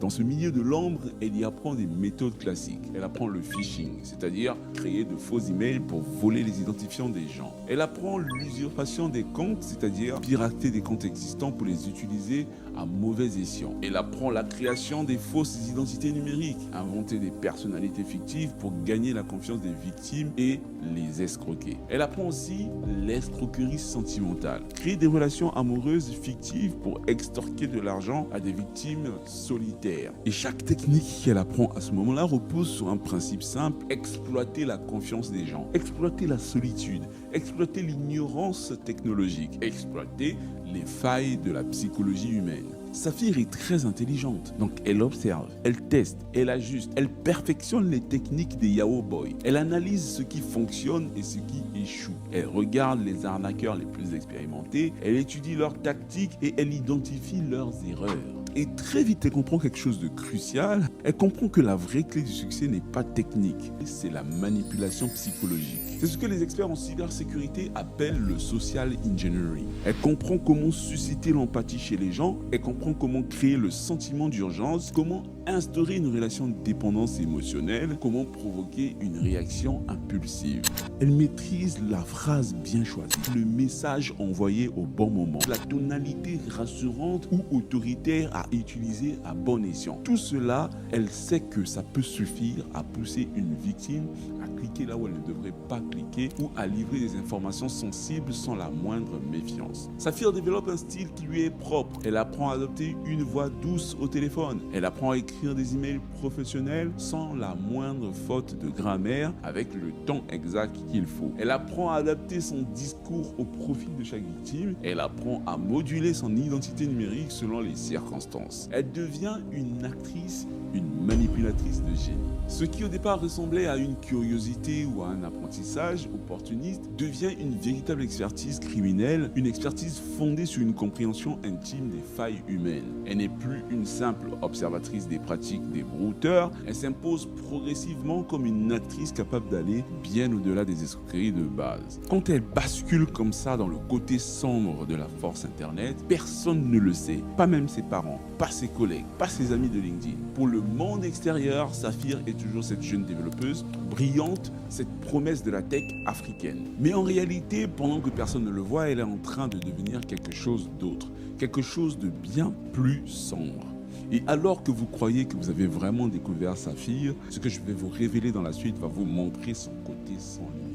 Dans ce milieu de l'ombre, elle y apprend des méthodes classiques. Elle apprend le phishing, c'est-à-dire créer de faux emails pour voler les identifiants des gens. Elle apprend l'usurpation des comptes, c'est-à-dire pirater des comptes existants pour les utiliser à mauvais escient. Elle apprend la création des fausses identités numériques, inventer des personnalités fictives pour gagner la confiance des victimes et les escroquer. Elle apprend aussi l'escroquerie sentimentale, créer des relations amoureuses fictives pour extorquer de l'argent à des victimes solitaires. Et chaque technique qu'elle apprend à ce moment-là repose sur un principe simple: exploiter la confiance des gens, exploiter la solitude, exploiter l'ignorance technologique, exploiter les failles de la psychologie humaine. Saphir est très intelligente, donc elle observe, elle teste, elle ajuste, elle perfectionne les techniques des Yahoo Boys. Elle analyse ce qui fonctionne et ce qui échoue. Elle regarde les arnaqueurs les plus expérimentés, elle étudie leurs tactiques et elle identifie leurs erreurs. Et très vite, elle comprend quelque chose de crucial. Elle comprend que la vraie clé du succès n'est pas technique, c'est la manipulation psychologique. C'est ce que les experts en cybersécurité appellent le social engineering. Elle comprend comment susciter l'empathie chez les gens, elle comprend comment créer le sentiment d'urgence, comment instaurer une relation de dépendance émotionnelle, comment provoquer une réaction impulsive. Elle maîtrise la phrase bien choisie, le message envoyé au bon moment, la tonalité rassurante ou autoritaire à utiliser à bon escient. Tout cela, elle sait que ça peut suffire à pousser une victime à cliquer là où elle ne devrait pas cliquer ou à livrer des informations sensibles sans la moindre méfiance. Saphir développe un style qui lui est propre. Elle apprend à adopter une voix douce au téléphone. Elle apprend à écrire des emails professionnels sans la moindre faute de grammaire, avec le ton exact qu'il faut. Elle apprend à adapter son discours au profil de chaque victime. Elle apprend à moduler son identité numérique selon les circonstances. Elle devient une actrice, une manipulatrice de génie. Ce qui au départ ressemblait à une curiosité ou à un apprentissage opportuniste devient une véritable expertise criminelle, une expertise fondée sur une compréhension intime des failles humaines. Elle n'est plus une simple observatrice des pratiques des brouteurs, elle s'impose progressivement comme une actrice capable d'aller bien au-delà des escroqueries de base. Quand elle bascule comme ça dans le côté sombre de la force internet, personne ne le sait, pas même ses parents, pas ses collègues, pas ses amis de LinkedIn. Pour le monde extérieur, Saphir est toujours cette jeune développeuse brillante, cette promesse de la tech africaine. Mais en réalité, pendant que personne ne le voit, elle est en train de devenir quelque chose d'autre, quelque chose de bien plus sombre. Et alors que vous croyez que vous avez vraiment découvert Saphir, ce que je vais vous révéler dans la suite va vous montrer son côté sans limite.